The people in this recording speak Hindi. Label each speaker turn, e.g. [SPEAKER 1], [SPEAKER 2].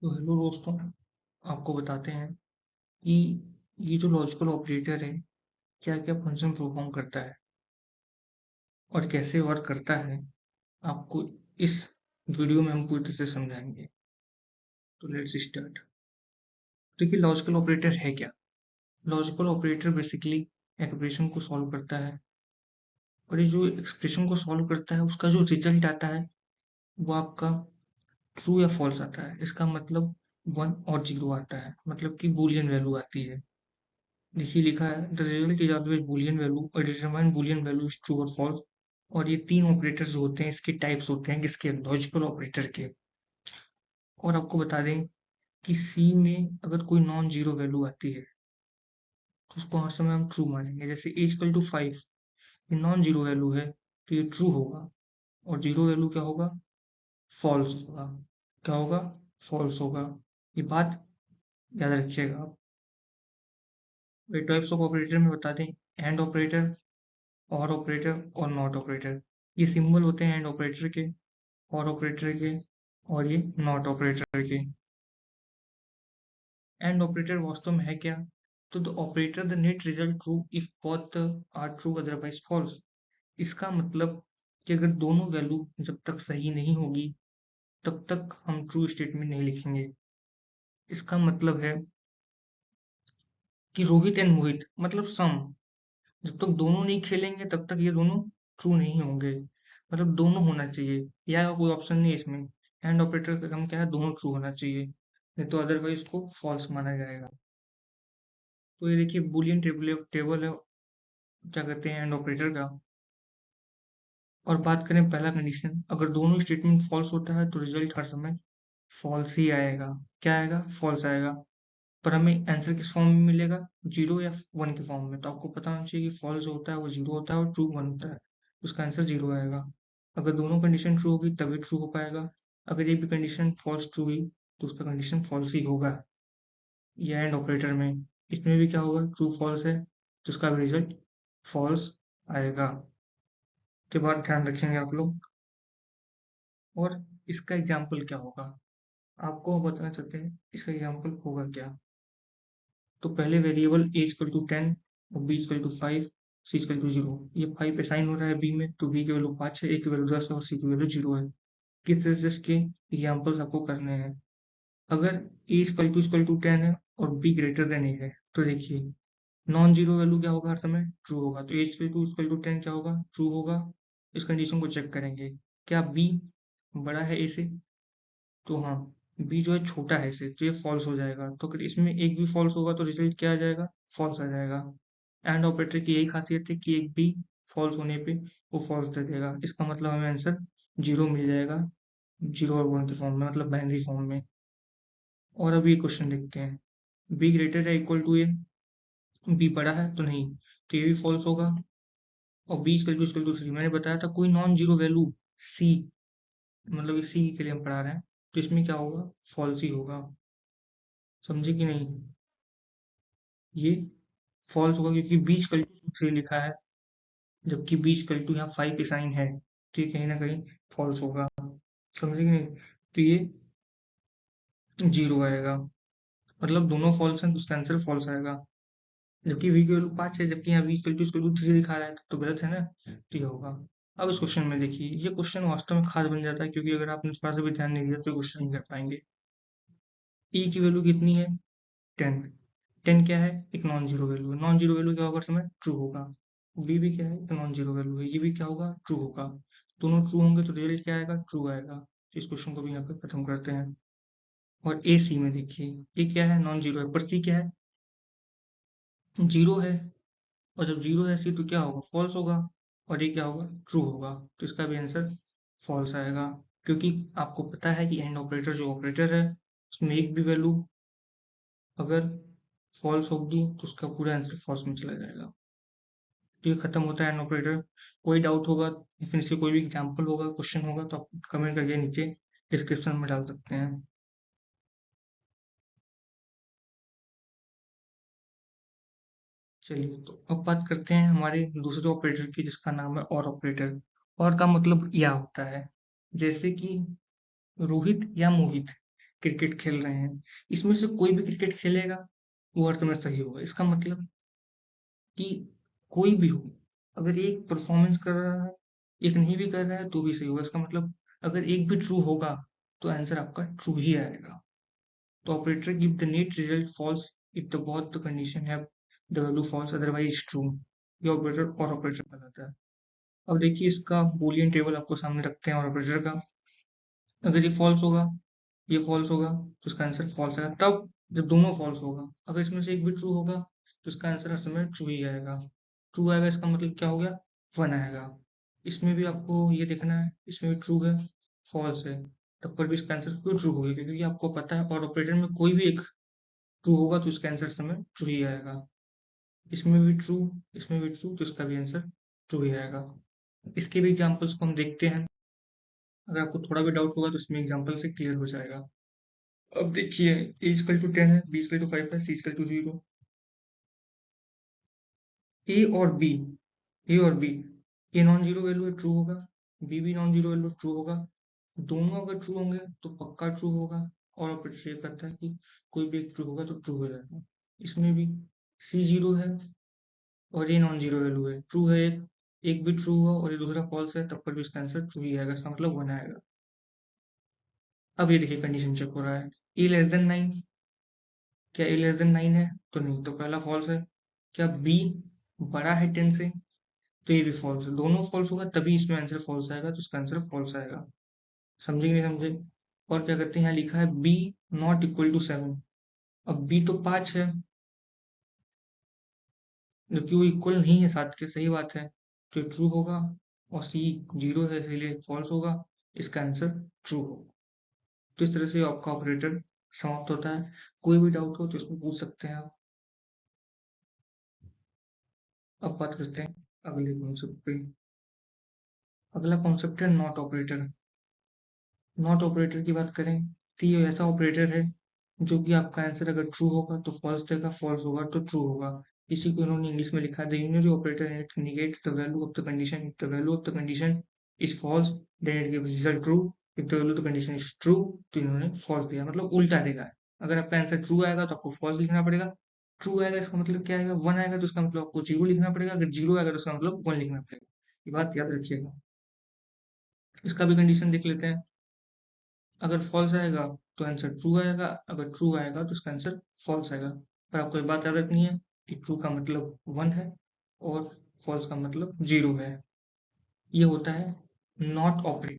[SPEAKER 1] तो हेलो दोस्तों, आपको बताते हैं कि ये जो लॉजिकल ऑपरेटर है क्या क्या फंक्शन परफॉर्म करता है और कैसे वर्क करता है। आपको इस वीडियो में हम पूरी तरह से समझाएंगे। तो लेट्स स्टार्ट। देखिए, लॉजिकल ऑपरेटर है क्या। लॉजिकल ऑपरेटर बेसिकली एक्सप्रेशन को सॉल्व करता है, और ये जो एक्सप्रेशन को सॉल्व करता है उसका जो रिजल्ट आता है वो आपका ट्रू या फॉल्स आता है। इसका मतलब 1 और 0 आता है, मतलब कि बूलियन वैल्यू आती है। देखिए, लिखा है the result is always boolean value और determine boolean value is true और फॉल्स। और ये तीन ऑपरेटर जो होते हैं इसके टाइप्स होते हैं, किसके, लॉजिकल ऑपरेटर के। और आपको बता दें कि सी में अगर कोई नॉन जीरो वैल्यू आती है तो उसको हर समय हम ट्रू मानेंगे। जैसे a = 5, ये नॉन जीरो वैल्यू है तो ये ट्रू होगा, और जीरो वैल्यू क्या होगा, फॉल्स होगा। क्या होगा, फॉल्स होगा। ये बात याद रखिएगा आप। टाइप्स ऑफ ऑपरेटर में बता दें, एंड ऑपरेटर, और ऑपरेटर और नॉट ऑपरेटर। ये सिंबल होते हैं एंड ऑपरेटर के, और ऑपरेटर के, और ये नॉट ऑपरेटर के। एंड ऑपरेटर वास्तव में है क्या, तो the operator the net result true if both are true otherwise false. इसका मतलब कि अगर दोनों वैल्यू जब तक सही नहीं होगी तब तक हम ट्रू स्टेटमेंट नहीं लिखेंगे। इसका मतलब है कि रोहित एंड मोहित मतलब सम, जब तक दोनों नहीं खेलेंगे तब तक ये दोनों ट्रू नहीं होंगे। मतलब दोनों होना चाहिए, या कोई ऑप्शन नहीं है इसमें। एंड ऑपरेटर का काम क्या है, दोनों ट्रू होना चाहिए, नहीं तो अदरवाइज इसको फॉल्स माना जाएगा। तो ये देखिए बुलियन टेबल टेबल है, क्या कहते हैं, एंड ऑपरेटर का। और बात करें पहला कंडीशन, अगर दोनों स्टेटमेंट फॉल्स होता है तो रिजल्ट हर समय फॉल्स ही आएगा। क्या आएगा, फॉल्स आएगा। पर हमें आंसर किस फॉर्म में मिलेगा, 0 या 1 के फॉर्म में। तो आपको पता होना चाहिए कि फॉल्स जो होता है वो 0 होता है और ट्रू 1 होता है। उसका आंसर 0 आएगा। अगर दोनों कंडीशन ट्रू होगी तभी ट्रू हो पाएगा। अगर एक भी कंडीशन फॉल्स ट्रू हुई तो उसका कंडीशन फॉल्स ही होगा। ये एंड ऑपरेटर में, इसमें भी क्या होगा, ट्रू फॉल्स है तो उसका भी रिजल्ट फॉल्स आएगा। के बाद ध्यान रखेंगे आप लोग। और इसका एग्जाम्पल क्या होगा, आपको बताना चाहते हैं इसका एग्जाम्पल होगा क्या। तो पहले वेरिएबल a = 10 और b = 5, c = 0। ये 5 असाइन हो रहा है b में, तो b की वैल्यू 5 है, a की वैल्यू 10 है और c की वैल्यू 0 है। किस तरह से इसके एग्जाम्पल्स आपको करने हैं। अगर a = 10 है और b ग्रेटर देन a है तो देखिए नॉन जीरो वैल्यू क्या होगा, हर समय ट्रू होगा। तो a = 10 क्या होगा, ट्रू होगा। इस कंडीशन को चेक करेंगे, क्या b बड़ा है a से, तो हाँ, b जो है छोटा है इससे, तो ये फॉल्स हो जाएगा। तो अगर इसमें एक भी फॉल्स होगा तो रिजल्ट क्या आ जाएगा, फॉल्स आ जाएगा। एंड ऑपरेटर की यही खासियत है कि एक भी फॉल्स होने पे वो फॉल्स दे देगा। इसका मतलब हमें आंसर 0 मिल जाएगा, 0 और 1 के फॉर्म में, मतलब बाइनरी फॉर्म में। और अभी क्वेश्चन देखते हैं, b ग्रेटर है इक्वल टू ए, b बड़ा है तो नहीं, तो ये भी फॉल्स होगा। और b = 3, मैंने बताया था कोई नॉन जीरो वैल्यू c, मतलब ये c के लिए हम पढ़ा रहे हैं, तो इसमें क्या होगा, फॉल्स ही होगा। समझे कि नहीं, ये फॉल्स होगा क्योंकि b = 3 लिखा है, जबकि b = यहाँ 5 के साइन है, तो ये कहीं ना कहीं फॉल्स होगा। समझे कि नहीं, तो ये 0 आएगा। मतलब दोनों फॉल्स हैं तो उसका आंसर फॉल्स आएगा। जबकि v की वैल्यू 5 है, जबकि यहाँ v = 3 दिखा रहा है तो गलत है ना, तो ये होगा। अब इस क्वेश्चन में देखिए, ये क्वेश्चन वास्तव में खास बन जाता है, क्योंकि अगर आपने थोड़ा सा भी ध्यान नहीं दिया तो क्वेश्चन नहीं कर पाएंगे। e की वैल्यू कितनी है, 10। 10 क्या है, एक नॉन जीरो वैल्यू है। नॉन जीरो वैल्यू क्या होगा, समय ट्रू होगा। b भी क्या है, एक नॉन जीरो वैल्यू है, ये भी क्या होगा, ट्रू होगा। दोनों ट्रू होंगे तो रिजल्ट क्या आएगा, ट्रू आएगा। तो इस क्वेश्चन को भी यहाँ पे खत्म करते हैं। और ए सी में देखिए, ये क्या है, नॉन जीरो है, पर सी क्या है, जीरो है। और जब जीरो है सी तो क्या होगा, फॉल्स होगा। और ये क्या होगा, ट्रू होगा। तो इसका भी आंसर फॉल्स आएगा, क्योंकि आपको पता है कि एंड ऑपरेटर जो ऑपरेटर है उसमें एक भी वैल्यू अगर फॉल्स होगी तो उसका पूरा आंसर फॉल्स में चला जाएगा। तो ये खत्म होता है एंड ऑपरेटर। कोई डाउट होगा या फिर इससे कोई भी एग्जाम्पल होगा, क्वेश्चन होगा, तो आप कमेंट करके नीचे डिस्क्रिप्शन में डाल सकते हैं। चलिए, तो अब बात करते हैं हमारे दूसरे ऑपरेटर की, जिसका नाम है और ऑपरेटर। और का मतलब या होता है, जैसे कि रोहित या मोहित, क्रिकेट खेल रहे हैं, इसमें से कोई भी क्रिकेट खेलेगा वो अर्थ में सही होगा। इसका मतलब कि कोई भी हो, अगर एक परफॉर्मेंस कर रहा है, एक नहीं भी कर रहा है तो भी सही होगा। इसका मतलब अगर एक भी ट्रू होगा तो आंसर आपका ट्रू ही आएगा। तो operator give the net result false if the both the condition have the value false otherwise true. ये ऑपरेटर और ऑपरेटर कहलाता है। अब देखिए इसका बूलियन टेबल आपको सामने रखते हैं और ऑपरेटर का। अगर ये फॉल्स होगा, ये फॉल्स होगा तो इसका आंसर फॉल्स आएगा। तब जब दोनों फॉल्स होगा, अगर इसमें से एक भी ट्रू होगा तो इसका आंसर हर समय ट्रू ही आएगा। ट्रू आएगा इसका मतलब क्या हो गया, 1 आएगा। इसमें भी आपको ये देखना है, इसमें भी ट्रू है, फॉल्स है, तब पर भी इसका आंसर क्यों ट्रू होगा, क्योंकि आपको पता है और ऑपरेटर में कोई भी एक ट्रू होगा तो इसका आंसर समय ट्रू ही आएगा। इसमें भी ट्रू, इसमें भी ट्रू, तो इसका भी आंसर ट्रू ही आएगा। इसके भी एग्जांपल्स को हम देखते हैं। अगर आपको थोड़ा भी डाउट होगा तो इसमें एग्जांपल से क्लियर हो जाएगा। अब देखिए a इक्वल टू 10 है, b इक्वल टू 5 है, c इक्वल टू 0। ए और बी, ए और B, A non zero value है ट्रू होगा, बी भी नॉन जीरो वैल्यू ट्रू होगा। दोनों अगर ट्रू होंगे तो पक्का ट्रू होगा। और ऑपरेटर ये कहता है कि कोई भी एक ट्रू होगा तो ट्रू हो जाएगा। इसमें भी सी जीरो है और ये नॉन जीरो वैल्यू है, ट्रू है एक, एक भी ट्रू हुआ और ये दूसरा फॉल्स है तब पर भी इसका आंसर ट्रू ही आएगा। इसका मतलब 1 आएगा। अब ये देखिए कंडीशन चेक हो रहा है, ए लेस देन 9, क्या ए लेस देन 9 है तो नहीं, तो पहला फॉल्स है। क्या बी बड़ा है 10 से, तो ये भी फॉल्स है। दोनों फॉल्स होगा तभी इसमें आंसर फॉल्स आएगा, तो इसका आंसर फॉल्स आएगा। समझे कि नहीं समझे। और क्या करते हैं, यहाँ लिखा है बी नॉट इक्वल टू 7। अब बी तो 5 है, जबकि वो इक्वल नहीं है 7 के, सही बात है, तो ट्रू होगा। और सी जीरो है इसलिए फॉल्स होगा, इसका आंसर ट्रू होगा। तो इस तरह से आपका ऑपरेटर समाप्त होता है। कोई भी डाउट हो तो इसमें पूछ सकते हैं आप। अब बात करते हैं अगले कॉन्सेप्ट पे। अगला कॉन्सेप्ट है नॉट ऑपरेटर। नॉट ऑपरेटर की बात करें तो ये ऐसा ऑपरेटर है जो कि आपका आंसर अगर ट्रू होगा तो फॉल्स देगा, फॉल्स होगा तो ट्रू होगा। इसी को इन्होंने इंग्लिश में लिखा, the unitary operator it negates the value of the condition if the value of the condition is false then it gives result true, if the value of the condition is true तो इन्होंने फॉल्स दिया, मतलब उल्टा देगा। अगर आपका आंसर ट्रू आएगा तो आपको फॉल्स लिखना पड़ेगा, ट्रू आएगा इसका मतलब क्या आएगा, 1 आएगा तो इसका मतलब आपको 0 लिखना पड़ेगा, अगर 0 आएगा तो इसका मतलब 1 लिखना पड़ेगा। ये बात याद रखिएगा। इसका भी कंडीशन देख लेते हैं। अगर फॉल्स आएगा तो आंसर ट्रू आएगा, अगर ट्रू आएगा तो इसका आंसर फॉल्स आएगा। पर आपको एक बात याद रखनी है कि ट्रू का मतलब 1 है और फॉल्स का मतलब 0 है। ये होता है नॉट ऑपरेटर।